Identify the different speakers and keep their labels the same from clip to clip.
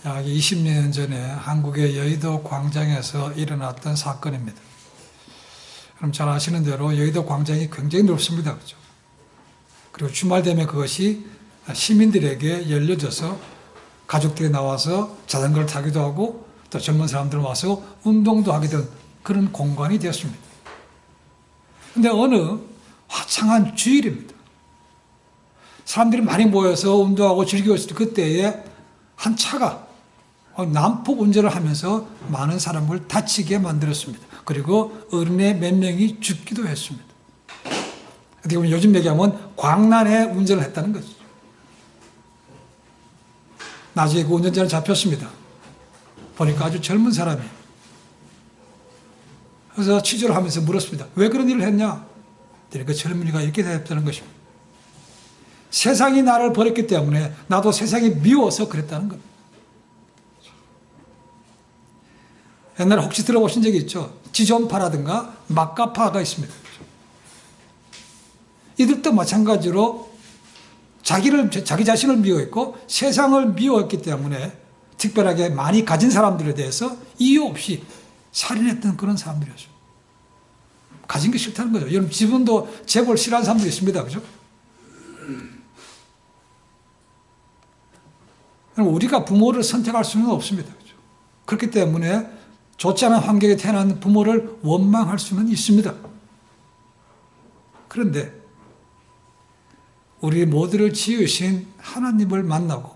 Speaker 1: 약 20년 전에 한국의 여의도 광장에서 일어났던 사건입니다. 그럼 잘 아시는 대로 여의도 광장이 굉장히 넓습니다. 그죠? 그리고 주말 되면 그것이 시민들에게 열려져서 가족들이 나와서 자전거를 타기도 하고 또 젊은 사람들 와서 운동도 하게 된 그런 공간이 되었습니다. 그런데 어느 화창한 주일입니다. 사람들이 많이 모여서 운동하고 즐기고 있을 그때에 한 차가 난폭 운전을 하면서 많은 사람을 다치게 만들었습니다. 그리고 어린애 몇 명이 죽기도 했습니다. 어떻게 보면 요즘 얘기하면 광란에 운전을 했다는 거죠. 나중에 그 운전자는 잡혔습니다. 보니까 아주 젊은 사람이에요. 그래서 취조를 하면서 물었습니다. 왜 그런 일을 했냐? 그 젊은이가 이렇게 대답하는 것입니다. 세상이 나를 버렸기 때문에 나도 세상이 미워서 그랬다는 겁니다. 옛날에 혹시 들어보신 적이 있죠? 지존파라든가 막가파가 있습니다. 이들도 마찬가지로 자기 자신을 미워했고 세상을 미워했기 때문에 특별하게 많이 가진 사람들에 대해서 이유 없이 살인했던 그런 사람들이었습니다. 가진 게 싫다는 거죠. 여러분 지분도 재벌 싫어하는 사람들이 있습니다. 그죠? 우리가 부모를 선택할 수는 없습니다. 그죠? 그렇기 때문에 좋지 않은 환경에 태어난 부모를 원망할 수는 있습니다. 그런데 우리 모두를 지으신 하나님을 만나고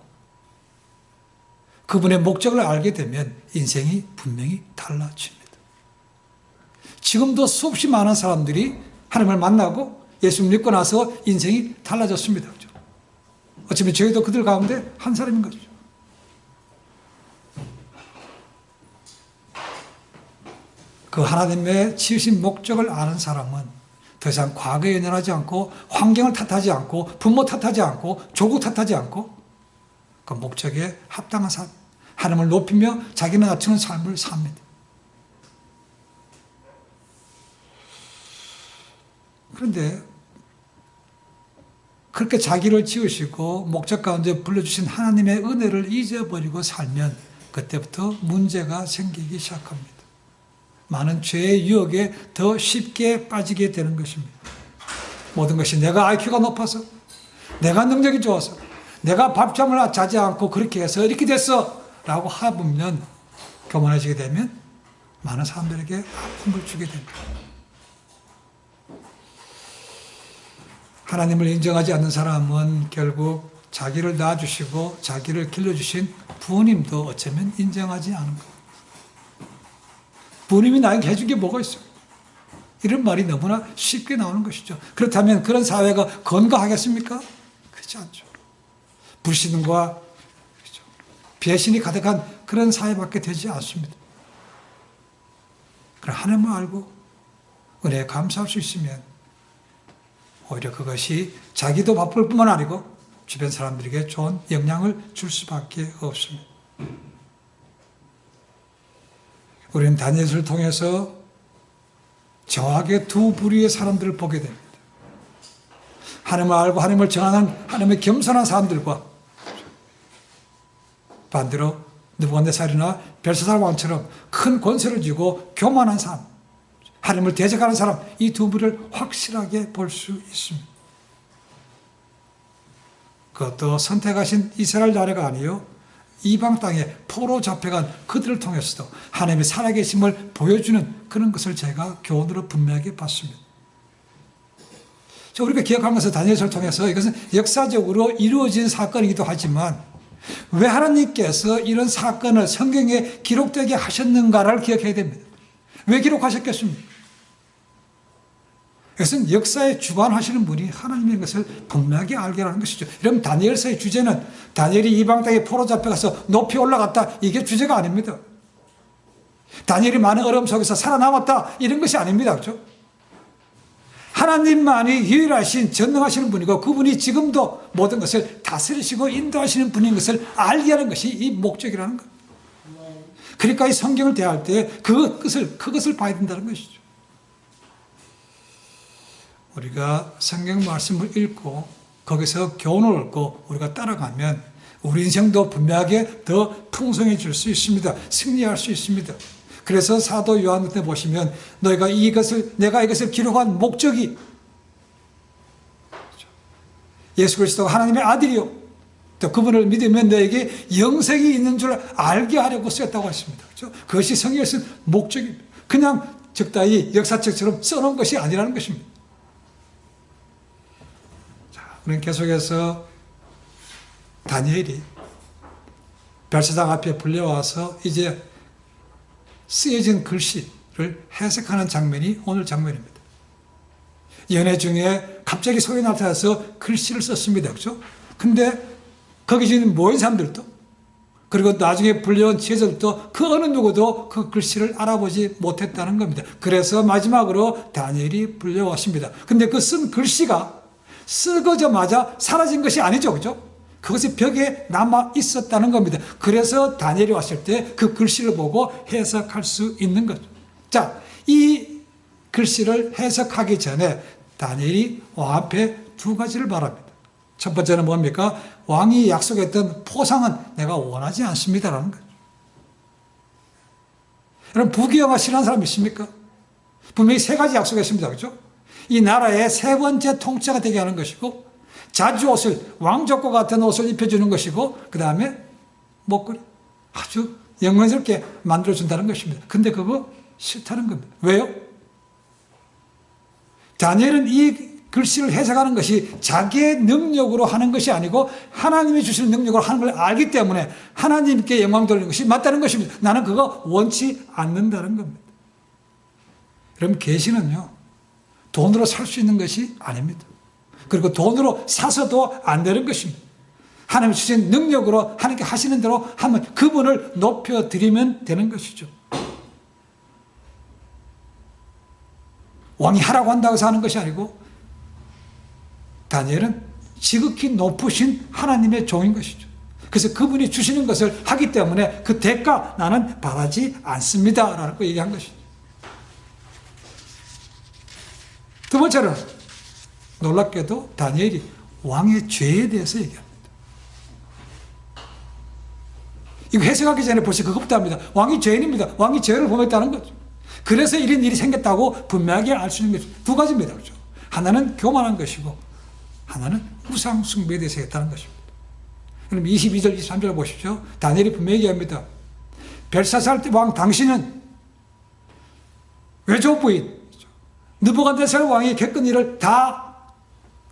Speaker 1: 그분의 목적을 알게 되면 인생이 분명히 달라집니다. 지금도 수없이 많은 사람들이 하나님을 만나고 예수 믿고 나서 인생이 달라졌습니다. 그죠? 어쩌면 저희도 그들 가운데 한 사람인 거죠. 그 하나님의 지으신 목적을 아는 사람은 더 이상 과거에 연연하지 않고 환경을 탓하지 않고 부모 탓하지 않고 조국 탓하지 않고 그 목적에 합당한 삶, 하나님을 높이며 자기를 낮추는 삶을 삽니다. 그런데 그렇게 자기를 지으시고 목적 가운데 불러주신 하나님의 은혜를 잊어버리고 살면 그때부터 문제가 생기기 시작합니다. 많은 죄의 유혹에 더 쉽게 빠지게 되는 것입니다. 모든 것이 내가 IQ가 높아서, 내가 능력이 좋아서, 내가 밥잠을 자지 않고 그렇게 해서 이렇게 됐어 라고 하면 교만해지게 되면 많은 사람들에게 아픔을 주게 됩니다. 하나님을 인정하지 않는 사람은 결국 자기를 낳아주시고 자기를 길러주신 부모님도 어쩌면 인정하지 않은 거예요. 부모님이 나에게 해준 게 뭐가 있어요? 이런 말이 너무나 쉽게 나오는 것이죠. 그렇다면 그런 사회가 건강하겠습니까? 그렇지 않죠. 불신과 배신이 가득한 그런 사회밖에 되지 않습니다. 그럼 하나님을 알고 은혜에 감사할 수 있으면 오히려 그것이 자기도 바쁠 뿐만 아니고 주변 사람들에게 좋은 영향을 줄 수밖에 없습니다. 우리는 다니엘서를 통해서 정확하게 두 부류의 사람들을 보게 됩니다. 하나님을 알고 하나님을 정하는 하나님의 겸손한 사람들과 반대로 느부갓네살이나 벨사살 왕처럼 큰 권세를 쥐고 교만한 사람, 하나님을 대적하는 사람, 이 두 부류를 확실하게 볼 수 있습니다. 그것도 선택하신 이스라엘 나라가 아니요 이방 땅에 포로 잡혀간 그들을 통해서도 하나님의 살아계심을 보여주는 그런 것을 제가 교훈으로 분명하게 봤습니다. 우리가 기억하는 것은 다니엘서를 통해서 이것은 역사적으로 이루어진 사건이기도 하지만 왜 하나님께서 이런 사건을 성경에 기록되게 하셨는가를 기억해야 됩니다. 왜 기록하셨겠습니까? 이것은 역사에 주관하시는 분이 하나님인 것을 분명하게 알게 하는 것이죠. 이러면 다니엘서의 주제는 다니엘이 이방 땅에 포로 잡혀가서 높이 올라갔다, 이게 주제가 아닙니다. 다니엘이 많은 어려움 속에서 살아남았다, 이런 것이 아닙니다. 그렇죠? 하나님만이 유일하신 전능하시는 분이고 그분이 지금도 모든 것을 다스리시고 인도하시는 분인 것을 알게 하는 것이 이 목적이라는 것. 그러니까 이 성경을 대할 때 그것을 봐야 된다는 것이죠. 우리가 성경 말씀을 읽고 거기서 교훈을 얻고 우리가 따라가면 우리 인생도 분명하게 더 풍성해질 수 있습니다. 승리할 수 있습니다. 그래서 사도 요한 때 보시면 내가 이것을 기록한 목적이 예수 그리스도가 하나님의 아들이요 또 그분을 믿으면 너에게 영생이 있는 줄 알게 하려고 쓰였다고 했습니다. 그렇죠? 그것이 성경에 쓴 목적입니다. 그냥 적당히 역사책처럼 써놓은 것이 아니라는 것입니다. 자, 우리는 계속해서 다니엘이 벨사장 앞에 불려와서 이제 쓰여진 글씨를 해석하는 장면이 오늘 장면입니다. 연회 중에 갑자기 소리 나타나서 글씨를 썼습니다. 그렇죠? 근데 거기 지금 모인 사람들도 그리고 나중에 불려온 제자들도 그 어느 누구도 그 글씨를 알아보지 못했다는 겁니다. 그래서 마지막으로 다니엘이 불려왔습니다. 근데 그 쓴 글씨가 쓰고자마자 사라진 것이 아니죠. 그죠? 그것이 벽에 남아 있었다는 겁니다. 그래서 다니엘이 왔을 때 그 글씨를 보고 해석할 수 있는 거죠. 자, 이 글씨를 해석하기 전에 다니엘이 왕 앞에 두 가지를 바랍니다. 첫 번째는 뭡니까? 왕이 약속했던 포상은 내가 원하지 않습니다라는 거죠. 여러분, 부귀영화 싫어하는 사람 있습니까? 분명히 세 가지 약속했습니다. 그렇죠? 이 나라의 세 번째 통치자가 되게 하는 것이고, 자주 옷을, 왕족과 같은 옷을 입혀주는 것이고, 그 다음에 목걸이 아주 영광스럽게 만들어준다는 것입니다. 근데 그거 싫다는 겁니다. 왜요? 다니엘은 이 글씨를 해석하는 것이 자기의 능력으로 하는 것이 아니고 하나님이 주시는 능력으로 하는 걸 알기 때문에 하나님께 영광 돌리는 것이 맞다는 것입니다. 나는 그거 원치 않는다는 겁니다. 여러분, 계시는요, 돈으로 살 수 있는 것이 아닙니다. 그리고 돈으로 사서도 안 되는 것입니다. 하나님이 주신 능력으로 하나님께 하시는 대로 하면 그분을 높여드리면 되는 것이죠. 왕이 하라고 한다고 해서 하는 것이 아니고 다니엘은 지극히 높으신 하나님의 종인 것이죠. 그래서 그분이 주시는 것을 하기 때문에 그 대가 나는 바라지 않습니다 라고 얘기한 것이죠. 두 번째로는 놀랍게도 다니엘이 왕의 죄에 대해서 얘기합니다. 이거 해석하기 전에 벌써 그것부터 합니다. 왕이 죄인입니다. 왕이 죄를 범했다는 거죠. 그래서 이런 일이 생겼다고 분명하게 알 수 있는 것입니다. 두 가지입니다. 그렇죠? 하나는 교만한 것이고 하나는 우상 숭배에 대해서 했다는 것입니다. 그럼 22절, 23절 보십시오. 다니엘이 분명히 얘기합니다. 벨사살 왕 당신은 외조부인 느부갓네살 왕이 겪은 일을 다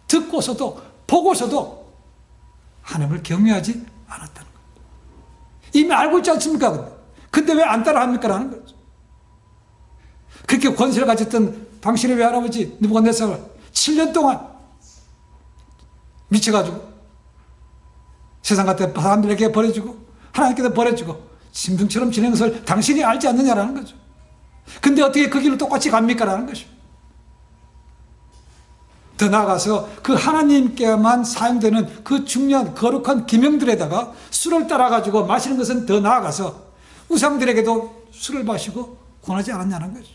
Speaker 1: 듣고서도 보고서도 하나님을 경외하지 않았다는 겁니다. 이미 알고 있지 않습니까? 근데 왜 안 따라합니까? 라는 거죠. 그렇게 권세를 가졌던 당신의 외할아버지 느부갓네살을 7년 동안 미쳐가지고 세상 같은 사람들에게 버려주고 하나님께도 버려주고 짐승처럼 지내는 것을 당신이 알지 않느냐라는 거죠. 근데 어떻게 그 길을 똑같이 갑니까? 라는 것이죠. 더 나아가서 그 하나님께만 사용되는 그 중요한 거룩한 기명들에다가 술을 따라가지고 마시는 것은 더 나아가서 우상들에게도 술을 마시고 권하지 않았냐는 거죠.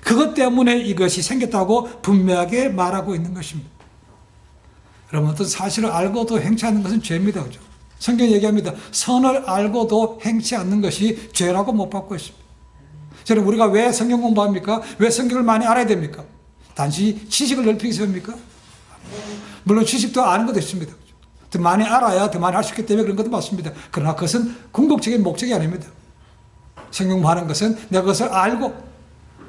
Speaker 1: 그것 때문에 이것이 생겼다고 분명하게 말하고 있는 것입니다. 여러분, 어떤 사실을 알고도 행치 않는 것은 죄입니다. 그죠? 성경이 얘기합니다. 선을 알고도 행치 않는 것이 죄라고 못 받고 있습니다. 저는 우리가 왜 성경 공부합니까? 왜 성경을 많이 알아야 됩니까? 단지 지식을 넓히기 위해서입니까? 물론 지식도 아는 것도 있습니다. 더 많이 알아야 더 많이 할 수 있기 때문에 그런 것도 맞습니다. 그러나 그것은 궁극적인 목적이 아닙니다. 성경 공부하는 것은 내가 그것을 알고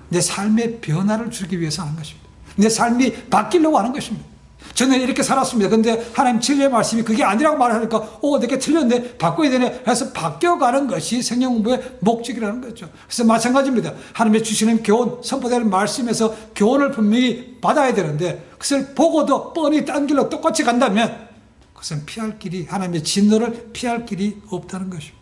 Speaker 1: 내 삶의 변화를 주기 위해서 하는 것입니다. 내 삶이 바뀌려고 하는 것입니다. 저는 이렇게 살았습니다. 근데 하나님 진리의 말씀이 그게 아니라고 말하니까 내게 틀렸네, 바꿔야 되네 해서 바뀌어가는 것이 성경 공부의 목적이라는 거죠. 그래서 마찬가지입니다. 하나님의 주시는 교훈, 선포되는 말씀에서 교훈을 분명히 받아야 되는데 그것을 보고도 뻔히 딴 길로 똑같이 간다면 그것은 피할 길이, 하나님의 진노를 피할 길이 없다는 것입니다.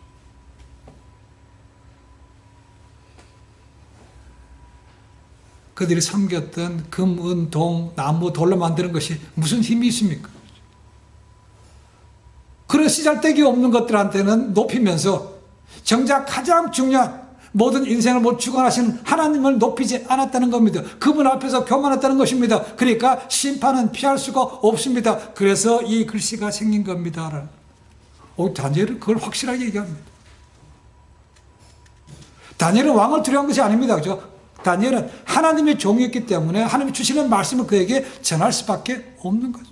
Speaker 1: 그들이 섬겼던 금, 은, 동, 나무, 돌로 만드는 것이 무슨 힘이 있습니까? 그런 쓰잘데기 없는 것들한테는 높이면서 정작 가장 중요한 모든 인생을 못 주관하시는 하나님을 높이지 않았다는 겁니다. 그분 앞에서 교만했다는 것입니다. 그러니까 심판은 피할 수가 없습니다. 그래서 이 글씨가 생긴 겁니다. 다니엘은 그걸 확실하게 얘기합니다. 다니엘은 왕을 두려워한 것이 아닙니다. 그죠? 다니엘은 하나님의 종이었기 때문에 하나님이 주시는 말씀을 그에게 전할 수밖에 없는 거죠.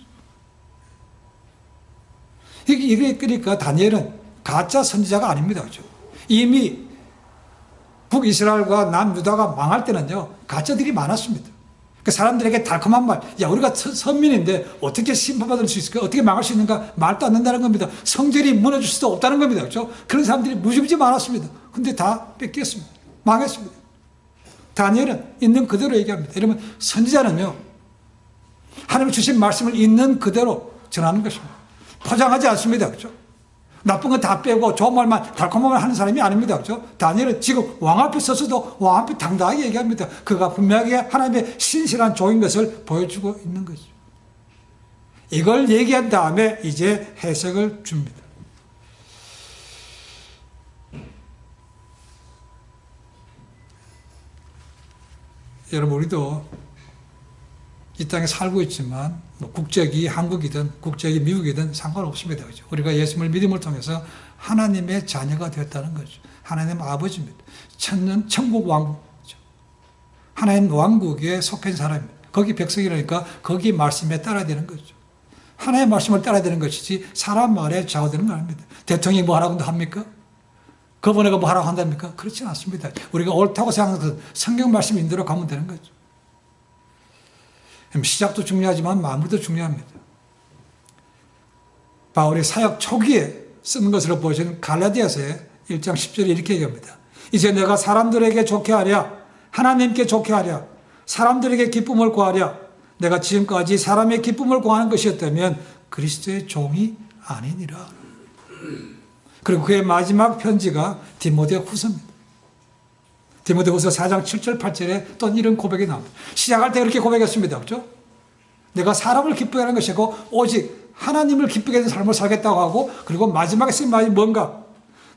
Speaker 1: 이게 그러니까 다니엘은 가짜 선지자가 아닙니다. 그죠? 이미 북이스라엘과 남유다가 망할 때는요, 가짜들이 많았습니다. 그 사람들에게 달콤한 말, 야, 우리가 선민인데 어떻게 심판받을 수 있을까? 어떻게 망할 수 있는가? 말도 안 된다는 겁니다. 성전이 무너질 수도 없다는 겁니다. 그렇죠? 그런 사람들이 무지무지 많았습니다. 근데 다 뺏겼습니다. 망했습니다. 다니엘은 있는 그대로 얘기합니다. 여러분, 선지자는요, 하나님이 주신 말씀을 있는 그대로 전하는 것입니다. 포장하지 않습니다. 그렇죠? 나쁜 건 다 빼고 좋은 말만 달콤한 말 하는 사람이 아닙니다. 그렇죠? 다니엘은 지금 왕 앞에 서서도 왕 앞에 당당하게 얘기합니다. 그가 분명하게 하나님의 신실한 종인 것을 보여주고 있는 거죠. 이걸 얘기한 다음에 이제 해석을 줍니다. 여러분, 우리도 이 땅에 살고 있지만 국적이 한국이든 국적이 미국이든 상관없습니다. 그렇죠? 우리가 예수님을 믿음을 통해서 하나님의 자녀가 되었다는 거죠. 하나님 아버지입니다. 천국 왕국이죠. 하나님 왕국에 속한 사람입니다. 거기 백성이라니까 거기 말씀에 따라야 되는 거죠. 하나님의 말씀을 따라야 되는 것이지 사람 말에 좌우되는 거 아닙니다. 대통령이 뭐 하라고 합니까? 그분에게 뭐 하라고 한답니까? 그렇지 않습니다. 우리가 옳다고 생각하는 것은 성경 말씀 인도로 가면 되는 거죠. 시작도 중요하지만 마무리도 중요합니다. 바울이 사역 초기에 쓴 것으로 보시는 갈라디아서의 1장 10절에 이렇게 얘기합니다. 이제 내가 사람들에게 좋게 하랴, 하나님께 좋게 하랴, 사람들에게 기쁨을 구하랴. 내가 지금까지 사람의 기쁨을 구하는 것이었다면 그리스도의 종이 아니니라. 그리고 그의 마지막 편지가 디모데 후서입니다. 디모데후서 4장 7절 8절에 또 이런 고백이 나옵니다. 시작할 때 그렇게 고백했습니다. 그렇죠? 내가 사람을 기쁘게 하는 것이고 오직 하나님을 기쁘게 하는 삶을 살겠다고 하고, 그리고 마지막에 쓴 말이 뭔가?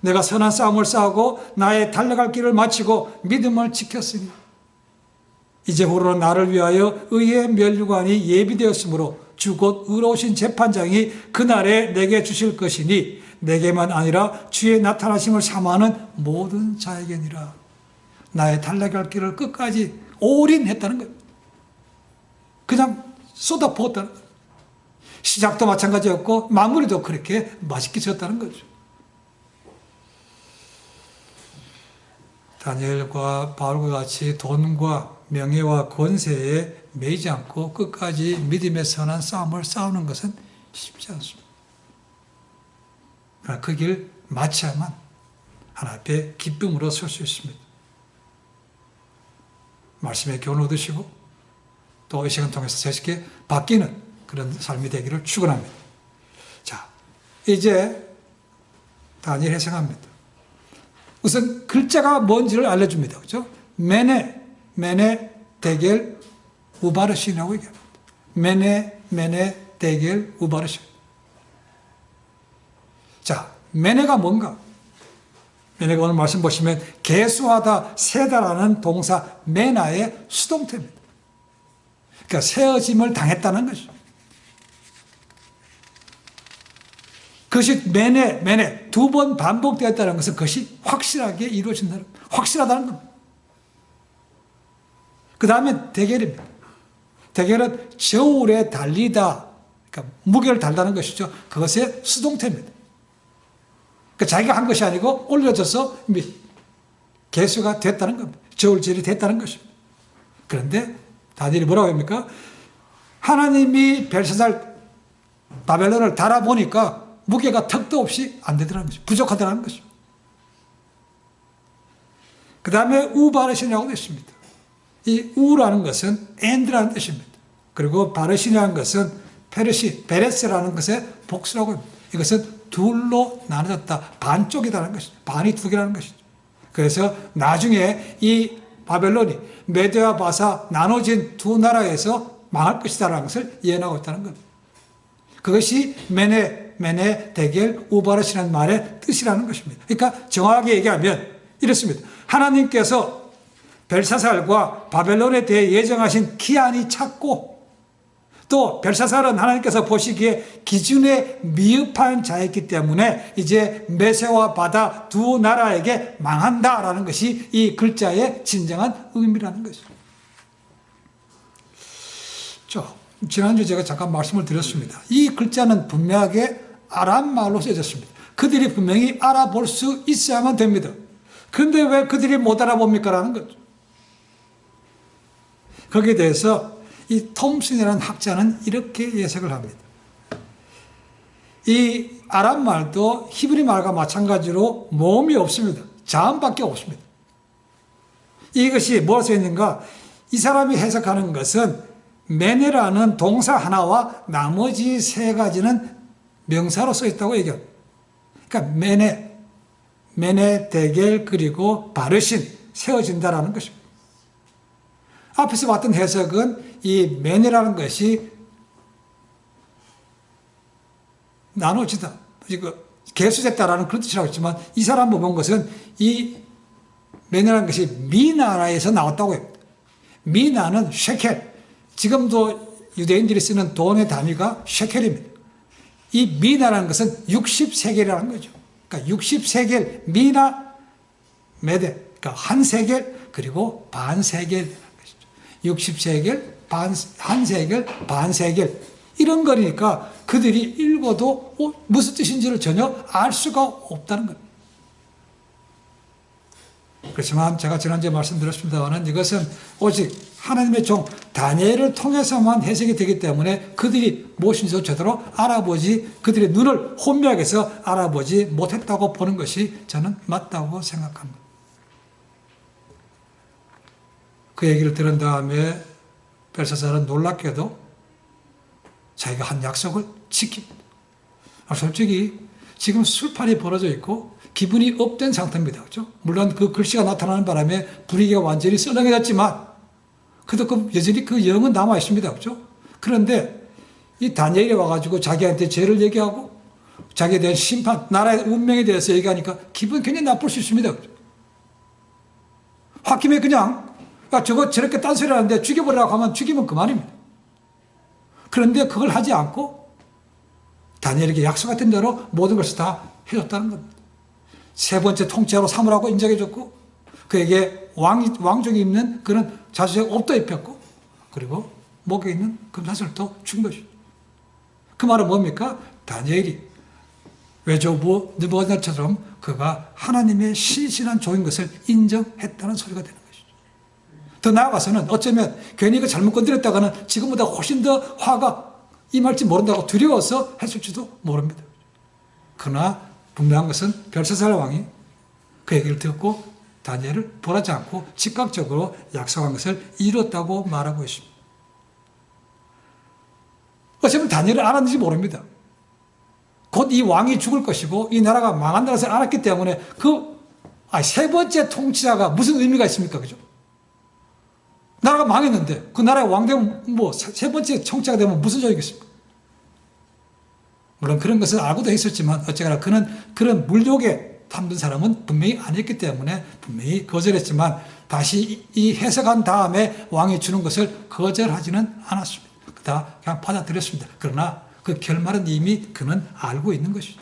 Speaker 1: 내가 선한 싸움을 싸우고 나의 달려갈 길을 마치고 믿음을 지켰으니 이제 후로는 나를 위하여 의의 면류관이 예비되었으므로 주 곧 의로우신 재판장이 그날에 내게 주실 것이니 내게만 아니라 주의 나타나심을 사모하는 모든 자에게니라. 나의 달려갈 길을 끝까지 올인했다는 거예요. 그냥 쏟아부었다는 거예요. 시작도 마찬가지였고 마무리도 그렇게 맛있게 지었다는 거죠. 다니엘과 바울과 같이 돈과 명예와 권세에 매이지 않고 끝까지 믿음의 선한 싸움을 싸우는 것은 쉽지 않습니다. 그러나 그 길 마쳐야만 하나님 앞에 기쁨으로 설 수 있습니다. 말씀의 교훈을 얻으시고 또 이 시간 통해서 새롭게 바뀌는 그런 삶이 되기를 축원합니다. 자, 이제 다니엘 해석합니다. 우선 글자가 뭔지를 알려줍니다. 그렇죠? 메네, 데겔, 우바르신이라고 얘기합니다. 메네, 데겔, 우바르신. 자, 메네가 뭔가? 메네가 오늘 말씀 보시면 계수하다, 세다라는 동사 메나의 수동태입니다. 그러니까 세어짐을 당했다는 것이죠. 그것이 메네 두 번 반복되었다는 것은 그것이 확실하게 이루어진다는, 확실하다는 겁니다. 그 다음에 데겔입니다. 데겔은 저울에 달리다, 그러니까 무게를 달다는 것이죠. 그것의 수동태입니다. 그러니까 자기가 한 것이 아니고 올려져서 개수가 됐다는 겁니다. 저울질이 됐다는 것입니다. 그런데 다니엘이 뭐라고 합니까? 하나님이 벨사살 바벨론을 달아보니까 무게가 턱도 없이 안 되더라는 것이죠. 부족하다는 것이죠. 그 다음에 우바르신이라고 되어 있습니다. 이 우라는 것은 엔드라는 뜻입니다. 그리고 바르신이라는 것은 베레스라는 것의 복수라고 합니다. 이것은 둘로 나눠졌다. 반쪽이라는 것이죠. 반이 두 개라는 것이죠. 그래서 나중에 이 바벨론이 메대와 바사 나눠진 두 나라에서 망할 것이다라는 것을 예언하고 있다는 겁니다. 그것이 메네, 데겔, 우바르시라는 말의 뜻이라는 것입니다. 그러니까 정확하게 얘기하면 이렇습니다. 하나님께서 벨사살과 바벨론에 대해 예정하신 기한이 찼고, 또 벨사살은 하나님께서 보시기에 기준에 미흡한 자였기 때문에 이제 메세와 바다 두 나라에게 망한다라는 것이 이 글자의 진정한 의미라는 것입니다. 지난주 제가 잠깐 말씀을 드렸습니다. 이 글자는 분명하게 아람말로 써졌습니다. 그들이 분명히 알아볼 수 있어야만 됩니다. 그런데 왜 그들이 못 알아봅니까? 라는 거죠. 거기에 대해서 이 톰슨이라는 학자는 이렇게 예석을 합니다. 이 아람말도 히브리 말과 마찬가지로 모음이 없습니다. 자음밖에 없습니다. 이것이 뭐라 써 있는가? 이 사람이 해석하는 것은 메네라는 동사 하나와 나머지 세 가지는 명사로 써 있다고 얘기합니다. 그러니까 메네 대겔 그리고 바르신 세워진다라는 것입니다. 앞에서 봤던 해석은 이 메네라는 것이 나눠지다, 이거 개수됐다라는 그런 뜻이라고 했지만 이 사람 본 것은 이 메네라는 것이 미나라에서 나왔다고 합니다. 미나는 셰켈, 지금도 유대인들이 쓰는 돈의 단위가 셰켈입니다. 이 미나라는 것은 60세겔이라는 거죠. 그러니까 60세겔, 미나, 메데, 그러니까 한 세겔, 그리고 반 세겔이라는 것이죠. 60세겔, 한 세겔, 반 세겔. 이런 거니까 그들이 읽어도 무슨 뜻인지를 전혀 알 수가 없다는 겁니다. 그렇지만 제가 지난주에 말씀드렸습니다만 이것은 오직 하나님의 종 다니엘을 통해서만 해석이 되기 때문에 그들이 무엇인지 제대로 알아보지, 그들의 눈을 혼미하게 해서 알아보지 못했다고 보는 것이 저는 맞다고 생각합니다. 그 얘기를 들은 다음에 벨사살은 놀랍게도 자기가 한 약속을 지킵니다. 솔직히 지금 술판이 벌어져 있고 기분이 업된 상태입니다. 그렇죠? 물론 그 글씨가 나타나는 바람에 분위기가 완전히 썰렁해졌지만 그래도 여전히 그 영은 남아 있습니다. 그렇죠? 그런데 이 다니엘이 와가지고 자기한테 죄를 얘기하고 자기에 대한 심판, 나라의 운명에 대해서 얘기하니까 기분 굉장히 나쁠 수 있습니다. 그렇죠? 홧김에 그냥 저거 저렇게 딴소리 하는데 죽여버리라고 하면 죽이면 그만입니다. 그런데 그걸 하지 않고 다니엘에게 약속했던 대로 모든 것을 다 해줬다는 겁니다. 세 번째 통치자로 삼으라고 인정해줬고 그에게 왕족이 입는 그런 자주색 옷도 입혔고 그리고 목에 있는 금사슬도 준 것이죠. 그 말은 뭡니까? 다니엘이 외조부 느부갓네살처럼 그가 하나님의 신실한 종인 것을 인정했다는 소리가 되는 것이죠. 더 나아가서는 어쩌면 괜히 그 잘못 건드렸다가는 지금보다 훨씬 더 화가 임할지 모른다고 두려워서 했을지도 모릅니다. 그러나 분명한 것은 벨사살 왕이 그 얘기를 듣고 다니엘을 벌하지 않고 즉각적으로 약속한 것을 이뤘다고 말하고 있습니다. 어쩌면 다니엘을 알았는지 모릅니다. 곧 이 왕이 죽을 것이고 이 나라가 망한다는 것을 알았기 때문에 세 번째 통치자가 무슨 의미가 있습니까? 그죠? 나라가 망했는데 그 나라의 왕 되면 세 번째 통치자가 되면 무슨 소용이겠습니까? 물론 그런 것을 알고도 있었지만 어쨌거나 그는 그런 물욕에 탐든 사람은 분명히 아니었기 때문에 분명히 거절했지만 다시 이 해석한 다음에 왕이 주는 것을 거절하지는 않았습니다. 다 그냥 받아들였습니다. 그러나 그 결말은 이미 그는 알고 있는 것이죠.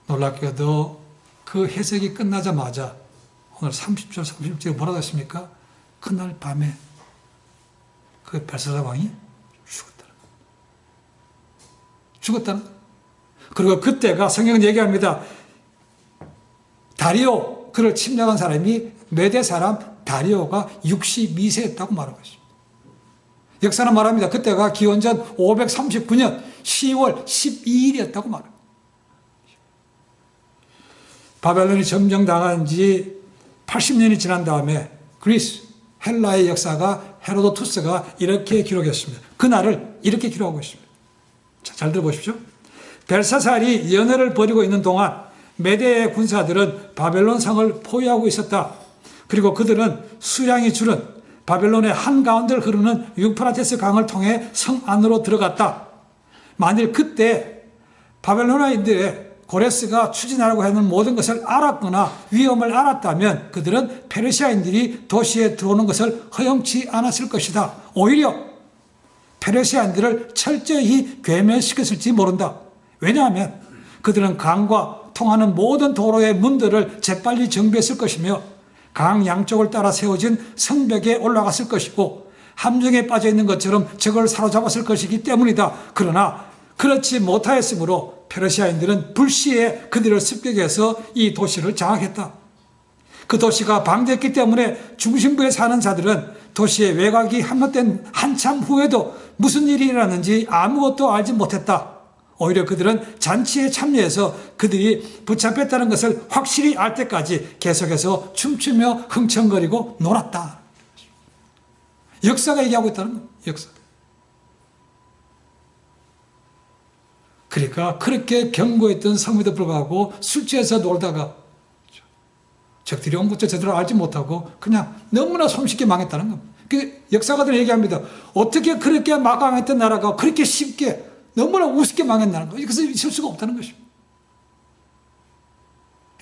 Speaker 1: 놀랍게도 그 해석이 끝나자마자 오늘 30절, 31절에 뭐라고 했습니까? 그날 밤에 그 벨사살 왕이 죽었다는 거예요. 그리고 그때가 성경은 얘기합니다. 다리오, 그를 침략한 사람이 메대 사람 다리오가 62세였다고 말하고 있습니다. 역사는 말합니다. 그때가 기원전 539년 10월 12일이었다고 말합니다. 바벨론이 점령당한 지 80년이 지난 다음에 그리스, 헬라의 역사가 헤로도투스가 이렇게 기록했습니다. 그날을 이렇게 기록하고 있습니다. 자, 잘 들어보십시오. 벨사살이 연회를 벌이고 있는 동안 메대의 군사들은 바벨론 성을 포위하고 있었다. 그리고 그들은 수량이 줄은 바벨론의 한가운데를 흐르는 유프라테스 강을 통해 성 안으로 들어갔다. 만일 그때 바벨로나인들의 고레스가 추진하려고 하는 모든 것을 알았거나 위험을 알았다면 그들은 페르시아인들이 도시에 들어오는 것을 허용치 않았을 것이다. 오히려 페르시아인들을 철저히 괴멸시켰을지 모른다. 왜냐하면 그들은 강과 통하는 모든 도로의 문들을 재빨리 정비했을 것이며 강 양쪽을 따라 세워진 성벽에 올라갔을 것이고 함정에 빠져 있는 것처럼 적을 사로잡았을 것이기 때문이다. 그러나 그렇지 못하였으므로 페르시아인들은 불시에 그들을 습격해서 이 도시를 장악했다. 그 도시가 방대했기 때문에 중심부에 사는 자들은 도시의 외곽이 함락된 한참 후에도 무슨 일이 일어났는지 아무것도 알지 못했다. 오히려 그들은 잔치에 참여해서 그들이 붙잡혔다는 것을 확실히 알 때까지 계속해서 춤추며 흥청거리고 놀았다. 역사가 얘기하고 있다는 겁니다. 역사. 그러니까 그렇게 견고했던 성에도 불구하고 술 취해서 놀다가 적들이 온 것도 제대로 알지 못하고 그냥 너무나 손쉽게 망했다는 겁니다. 그 역사가들은 얘기합니다. 어떻게 그렇게 망했던 나라가 그렇게 쉽게 너무나 우습게 망했다는 거예요. 그래서 있을 수가 없다는 것입니다.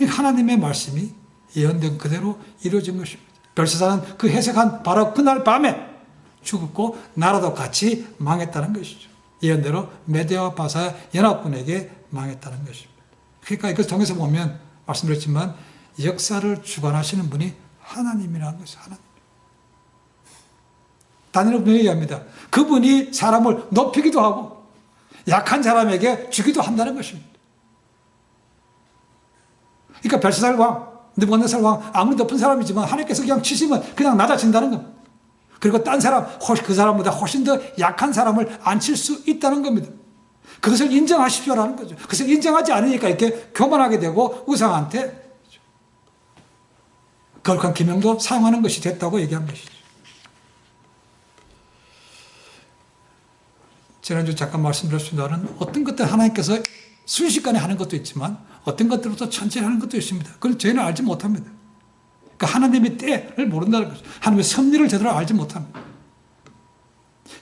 Speaker 1: 하나님의 말씀이 예언된 그대로 이루어진 것입니다. 벨사사는 그 해석한 바로 그날 밤에 죽었고 나라도 같이 망했다는 것이죠. 예언대로 메대와 바사 연합군에게 망했다는 것입니다. 그러니까 이것을 통해서 보면 말씀드렸지만 역사를 주관하시는 분이 하나님이라는 것이죠. 하나님. 다니엘은 분명히 얘기합니다. 그분이 사람을 높이기도 하고 약한 사람에게 주기도 한다는 것입니다. 그러니까 벨사살 왕, 느부갓네살 왕 아무리 높은 사람이지만 하나님께서 그냥 치시면 그냥 낮아진다는 겁니다. 그리고 딴 사람, 그 사람보다 훨씬 더 약한 사람을 앉힐 수 있다는 겁니다. 그것을 인정하십시오라는 거죠. 그것을 인정하지 않으니까 이렇게 교만하게 되고 우상한테 거룩한 기명도 사용하는 것이 됐다고 얘기한 것이죠. 지난주 잠깐 말씀드렸습니다는 어떤 것들 하나님께서 순식간에 하는 것도 있지만 어떤 것들부터 천천히 하는 것도 있습니다. 그걸 저희는 알지 못합니다. 그러니까 하나님의 때를 모른다는 거죠. 하나님의 섭리를 제대로 알지 못합니다.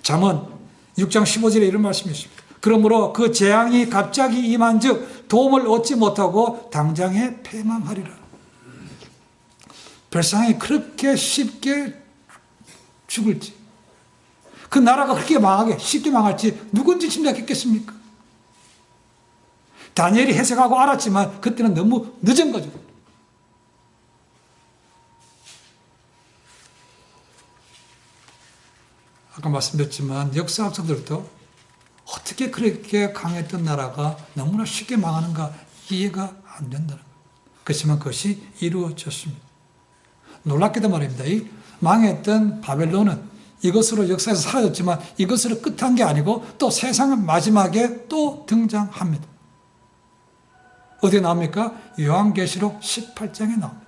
Speaker 1: 잠언 6장 15절에 이런 말씀이 있습니다. 그러므로 그 재앙이 갑자기 임한 즉 도움을 얻지 못하고 당장에 패망하리라. 별상이 그렇게 쉽게 죽을지, 그 나라가 그렇게 망하게 쉽게 망할지 누군지 짐작했겠습니까? 다니엘이 해석하고 알았지만 그때는 너무 늦은 거죠. 아까 말씀드렸지만 역사학자들도 어떻게 그렇게 강했던 나라가 너무나 쉽게 망하는가 이해가 안 된다는 거예요. 그렇지만 그것이 이루어졌습니다. 놀랍게도 말입니다. 이 망했던 바벨론은 이것으로 역사에서 사라졌지만 이것으로 끝한 게 아니고 또 세상은 마지막에 또 등장합니다. 어디에 나옵니까? 요한계시록 18장에 나옵니다.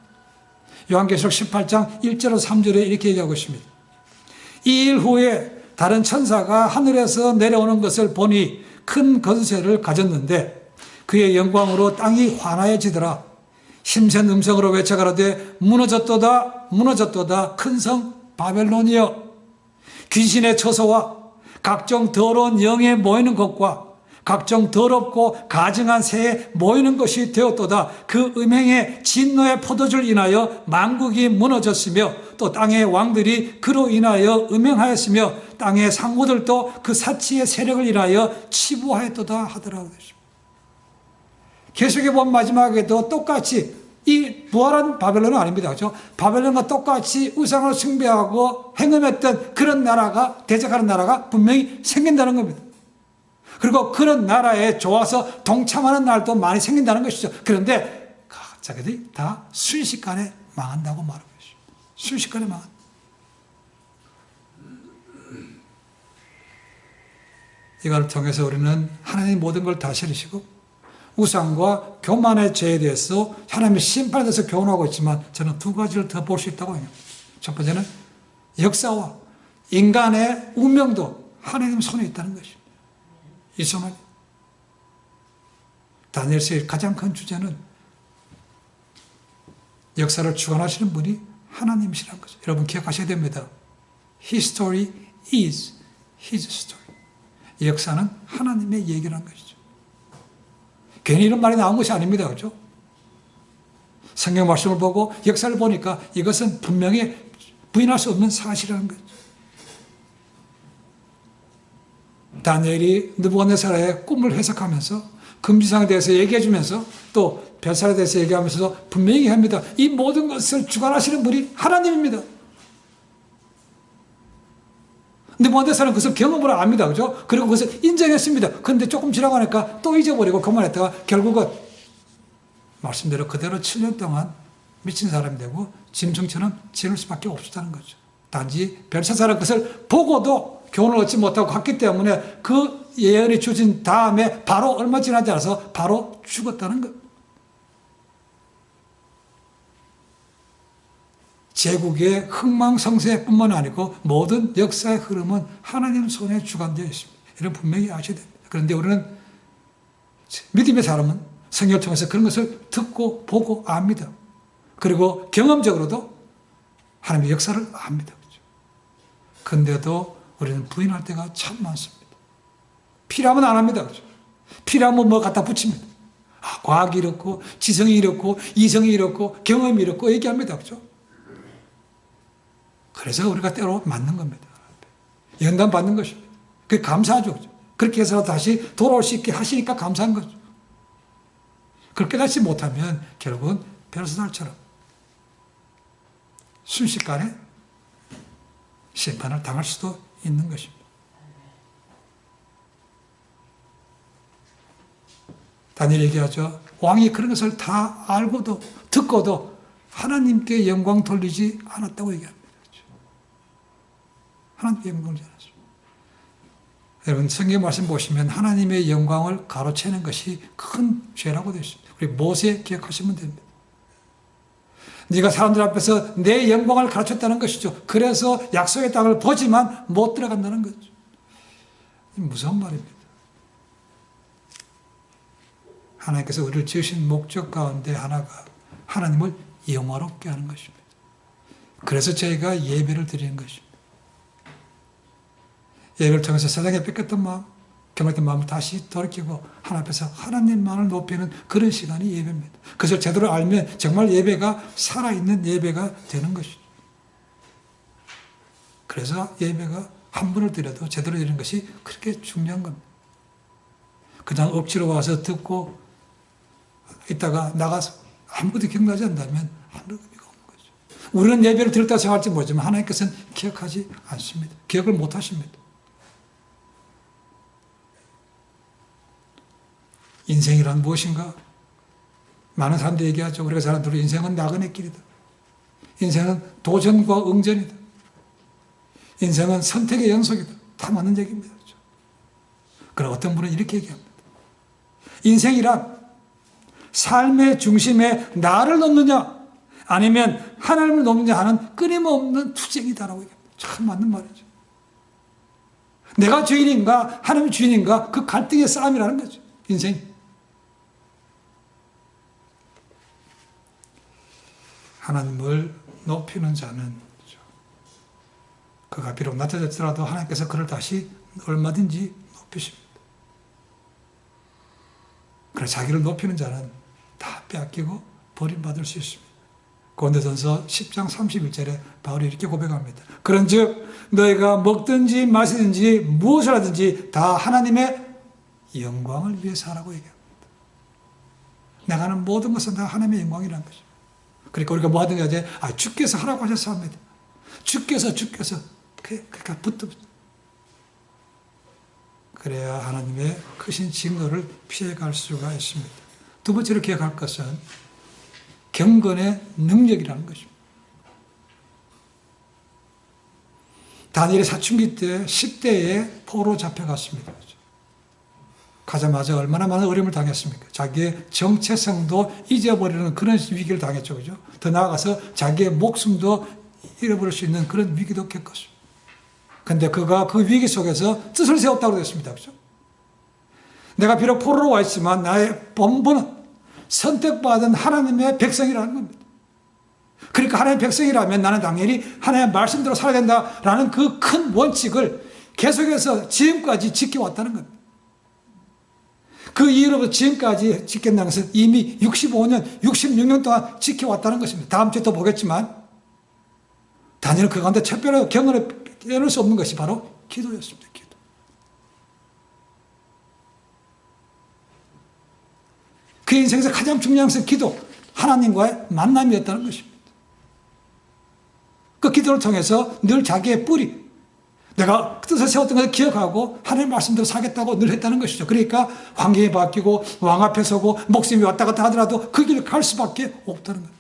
Speaker 1: 요한계시록 18장 1절로 3절에 이렇게 얘기하고 있습니다. 이 일 후에 다른 천사가 하늘에서 내려오는 것을 보니 큰 권세를 가졌는데 그의 영광으로 땅이 환하여지더라. 힘센 음성으로 외쳐가라되 무너졌도다 무너졌도다 큰 성 바벨론이여, 귀신의 처소와 각종 더러운 영에 모이는 것과 각종 더럽고 가증한 새에 모이는 것이 되었도다. 그 음행의 진노의 포도주를 인하여 만국이 무너졌으며 또 땅의 왕들이 그로 인하여 음행하였으며 땅의 상무들도 그 사치의 세력을 인하여 치부하였도다 하더라고요. 계속해 보면 마지막에도 똑같이 이 부활한 바벨론은 아닙니다. 그렇죠? 바벨론과 똑같이 우상을 숭배하고 행음했던 그런 나라가, 대적하는 나라가 분명히 생긴다는 겁니다. 그리고 그런 나라에 좋아서 동참하는 날도 많이 생긴다는 것이죠. 그런데 자기들이 다 순식간에 망한다고 말하고 있어요. 순식간에 망한다. 이걸 통해서 우리는 하나님의 모든 걸 다스리시고 우상과 교만의 죄에 대해서 하나님의 심판에 대해서 교훈하고 있지만 저는 두 가지를 더 볼 수 있다고 해요. 첫 번째는 역사와 인간의 운명도 하나님 손에 있다는 것입니다. 이 손은 다니엘서의 가장 큰 주제는 역사를 주관하시는 분이 하나님이시라는 거죠. 여러분 기억하셔야 됩니다. History is His story. 역사는 하나님의 얘기라는 것이죠. 괜히 이런 말이 나온 것이 아닙니다. 그렇죠? 성경 말씀을 보고 역사를 보니까 이것은 분명히 부인할 수 없는 사실이라는 거죠. 다니엘이 느부갓네살의 꿈을 해석하면서 금지상에 대해서 얘기해 주면서 또 별살에 대해서 얘기하면서 분명히 합니다. 이 모든 것을 주관하시는 분이 하나님입니다. 느부갓네살은 그것을 경험을 압니다. 그죠? 그리고 그것을 인정했습니다. 그런데 조금 지나고 나니까 또 잊어버리고 그만했다가 결국은 말씀대로 그대로 7년 동안 미친 사람이 되고 짐승처럼 지낼 수밖에 없었다는 거죠. 단지 벨사살은 그것을 보고도 교훈을 얻지 못하고 갔기 때문에 그 예언이 주어진 다음에 바로 얼마 지나지 않아서 바로 죽었다는 것. 제국의 흥망성쇠뿐만 아니고 모든 역사의 흐름은 하나님 손에 주관되어 있습니다. 이런 분명히 아셔야 됩니다. 그런데 우리는 믿음의 사람은 성경을 통해서 그런 것을 듣고 보고 압니다. 그리고 경험적으로도 하나님의 역사를 압니다. 그런데도 우리는 부인할 때가 참 많습니다. 필요하면 안 합니다. 그렇죠? 필요하면 뭐 갖다 붙입니다. 과학이 이렇고, 지성이 이렇고, 이성이 이렇고, 경험이 이렇고 얘기합니다. 그렇죠? 그래서 우리가 때로 맞는 겁니다. 연단 받는 것입니다. 그게 감사하죠. 그렇죠? 그렇게 해서 다시 돌아올 수 있게 하시니까 감사한 거죠. 그걸 깨닫지 못하면 결국은 벨사살처럼 순식간에 심판을 당할 수도 있는 것입니다. 다니엘 얘기하죠. 왕이 그런 것을 다 알고도 듣고도 하나님께 영광 돌리지 않았다고 얘기합니다. 하나님께 영광 돌리지 않았습니다. 여러분 성경 말씀 보시면 하나님의 영광을 가로채는 것이 큰 죄라고 되어 있습니다. 우리 모세 기억하시면 됩니다. 네가 사람들 앞에서 내 영광을 가르쳤다는 것이죠. 그래서 약속의 땅을 보지만 못 들어간다는 거죠. 무서운 말입니다. 하나님께서 우리를 지으신 목적 가운데 하나가 하나님을 영화롭게 하는 것입니다. 그래서 저희가 예배를 드리는 것입니다. 예배를 통해서 세상에 뺏겼던 마음, 겸했던 마음을 다시 돌이키고 하나님 앞에서 하나님만을 높이는 그런 시간이 예배입니다. 그것을 제대로 알면 정말 예배가 살아있는 예배가 되는 것이죠. 그래서 예배가 한 번을 드려도 제대로 드리는 것이 그렇게 중요한 겁니다. 그냥 억지로 와서 듣고 있다가 나가서 아무것도 기억나지 않는다면 아무 의미가 없는 거죠. 우리는 예배를 드렸다고 생각할지 모르지만 하나님께서는 기억하지 않습니다. 기억을 못 하십니다. 인생이란 무엇인가? 많은 사람들이 얘기하죠. 우리가 잘 들어 인생은 나그네 길이다. 인생은 도전과 응전이다. 인생은 선택의 연속이다. 다 맞는 얘기입니다. 그렇죠? 그럼 어떤 분은 이렇게 얘기합니다. 인생이란 삶의 중심에 나를 놓느냐 아니면 하나님을 놓느냐 하는 끊임없는 투쟁이다라고 얘기합니다. 참 맞는 말이죠. 내가 주인인가 하나님이 주인인가 그 갈등의 싸움이라는 거죠. 인생. 하나님을 높이는 자는 그가 비록 낮아졌더라도 하나님께서 그를 다시 얼마든지 높이십니다. 그래서 자기를 높이는 자는 다 빼앗기고 버림받을 수 있습니다. 고린도전서 10장 31절에 바울이 이렇게 고백합니다. 그런즉 너희가 먹든지 마시든지 무엇을 하든지 다 하나님의 영광을 위해서 하라고 얘기합니다. 내가 하는 모든 것은 다 하나님의 영광이라는 것입니다. 그러니까 우리가 뭐 하든가 이제 주께서 하라고 하셔서 합니다. 주께서 그러니까 붙어. 그래야 하나님의 크신 증거를 피해갈 수가 있습니다. 두 번째로 기억할 것은 경건의 능력이라는 것입니다. 다니엘이 사춘기 때 10대에 포로 잡혀갔습니다. 가자마자 얼마나 많은 어려움을 당했습니까? 자기의 정체성도 잊어버리는 그런 위기를 당했죠. 그죠? 더 나아가서 자기의 목숨도 잃어버릴 수 있는 그런 위기도 겪었습니다. 근데 그가 그 위기 속에서 뜻을 세웠다고 했습니다. 그죠? 내가 비록 포로로 와 있지만 나의 본분은 선택받은 하나님의 백성이라는 겁니다. 그러니까 하나님의 백성이라면 나는 당연히 하나님의 말씀대로 살아야 된다라는 그 큰 원칙을 계속해서 지금까지 지켜왔다는 겁니다. 그 이후로부터 지금까지 지켰다는 것은 이미 65년, 66년 동안 지켜왔다는 것입니다. 다음 주에 또 보겠지만 다니엘은 그 가운데 특별히 경건을 빼놓을 수 없는 것이 바로 기도였습니다. 기도. 그 인생에서 가장 중요한 것은 기도, 하나님과의 만남이었다는 것입니다. 그 기도를 통해서 늘 자기의 뿌리, 내가 뜻을 세웠던 것을 기억하고 하나님의 말씀대로 살겠다고 늘 했다는 것이죠. 그러니까 환경이 바뀌고 왕 앞에 서고 목숨이 왔다 갔다 하더라도 그 길을 갈 수밖에 없다는 거예요.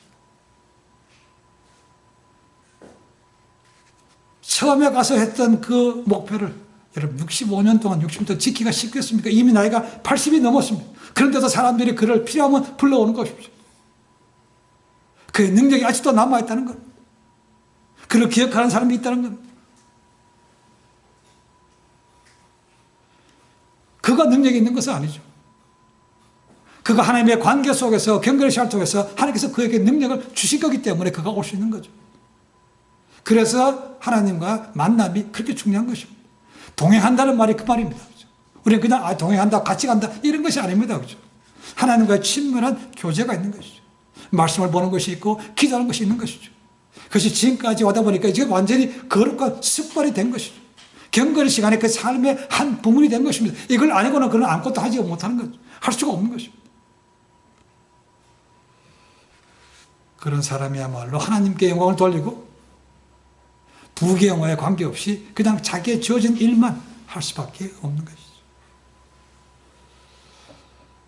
Speaker 1: 처음에 가서 했던 그 목표를 여러분 65년 동안 60년 동안 지키기가 쉽겠습니까? 이미 나이가 80이 넘었습니다. 그런데도 사람들이 그를 필요하면 불러오는 것입니다. 그의 능력이 아직도 남아있다는 것, 그를 기억하는 사람이 있다는 것, 그가 능력이 있는 것은 아니죠. 그가 하나님의 관계 속에서 경건의 시간을 통해서 하나님께서 그에게 능력을 주신 거기 때문에 그가 올 수 있는 거죠. 그래서 하나님과 만남이 그렇게 중요한 것입니다. 동행한다는 말이 그 말입니다. 그렇죠? 우리는 그냥 동행한다, 같이 간다 이런 것이 아닙니다. 그렇죠? 하나님과의 친밀한 교제가 있는 것이죠. 말씀을 보는 것이 있고 기도하는 것이 있는 것이죠. 그것이 지금까지 오다 보니까 이제 완전히 거룩한 습관이 된 것이죠. 경건의 시간에 그 삶의 한 부분이 된 것입니다. 이걸 아니고는 그는 아무것도 하지 못하는 거죠. 할 수가 없는 것입니다. 그런 사람이야말로 하나님께 영광을 돌리고 부귀 영화에 관계없이 그냥 자기의 주어진 일만 할 수밖에 없는 것이죠.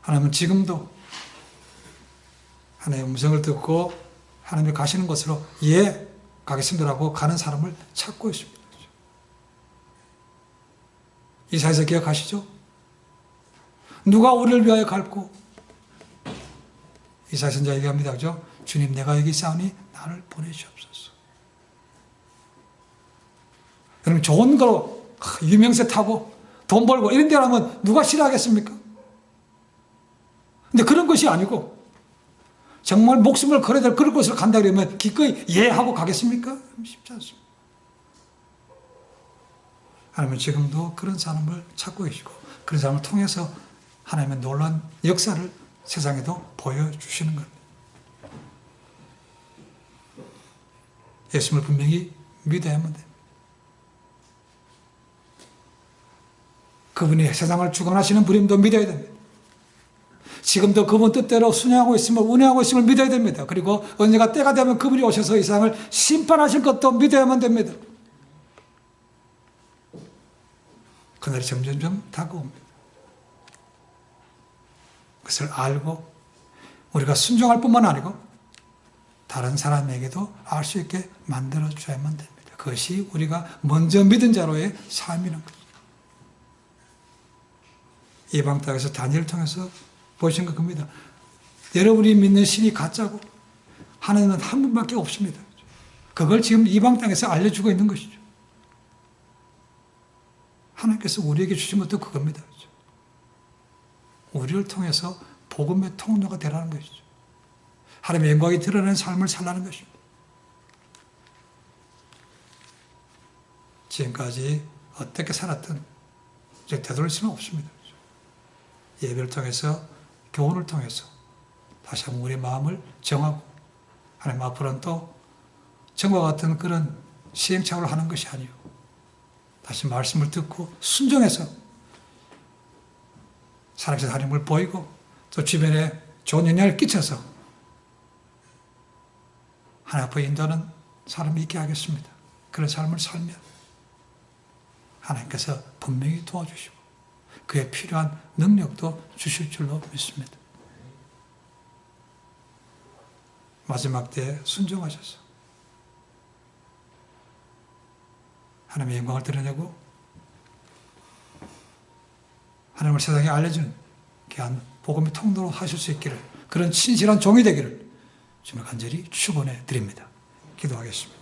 Speaker 1: 하나님은 지금도 하나님의 음성을 듣고 하나님이 가시는 곳으로 예 가겠습니다라고 가는 사람을 찾고 있습니다. 이사야서 기억하시죠? 누가 우리를 위하여 갈고? 이사야 선지자 얘기합니다. 그죠? 주님 내가 여기 있사오니 나를 보내주옵소서. 여러분 좋은 거로 유명세 타고 돈 벌고 이런 데 가면 누가 싫어하겠습니까? 근데 그런 것이 아니고 정말 목숨을 걸어야 될 그런 곳을 간다 그러면 기꺼이 예 하고 가겠습니까? 쉽지 않습니다. 하나님은 지금도 그런 사람을 찾고 계시고 그런 사람을 통해서 하나님의 놀라운 역사를 세상에도 보여주시는 겁니다. 예수님을 분명히 믿어야만 됩니다. 그분이 세상을 주관하시는 분임도 믿어야 됩니다. 지금도 그분 뜻대로 순종하고 있음을 운행하고 있음을 믿어야 됩니다. 그리고 언젠가 때가 되면 그분이 오셔서 이 세상을 심판하실 것도 믿어야만 됩니다. 그날이 점점점 다가옵니다. 그것을 알고 우리가 순종할 뿐만 아니고 다른 사람에게도 알 수 있게 만들어 줘야만 됩니다. 그것이 우리가 먼저 믿은 자로의 삶이라는 거죠. 이방 땅에서 다니엘을 통해서 보신 것 겁니다. 여러분이 믿는 신이 가짜고 하나님은 한 분밖에 없습니다. 그걸 지금 이방 땅에서 알려주고 있는 것이죠. 하나님께서 우리에게 주신 것도 그겁니다. 우리를 통해서 복음의 통로가 되라는 것이죠. 하나님의 영광이 드러나는 삶을 살라는 것입니다. 지금까지 어떻게 살았든 이제 되돌릴 수는 없습니다. 예배를 통해서 교훈을 통해서 다시 한번 우리의 마음을 정하고 하나님 앞으로는 또 전과 같은 그런 시행착오를 하는 것이 아니요 다시 말씀을 듣고 순종해서 살아계신 하나님을 보이고 또 주변에 좋은 영향을 끼쳐서 하나님 앞에 인도하는 사람이 있게 하겠습니다. 그런 삶을 살면 하나님께서 분명히 도와주시고 그에 필요한 능력도 주실 줄로 믿습니다. 마지막 때에 순종하셔서 하나님의 영광을 드러내고 하나님을 세상에 알려주는 귀한 복음의 통로로 하실 수 있기를 그런 신실한 종이 되기를 주님을 간절히 축원해 드립니다. 기도하겠습니다.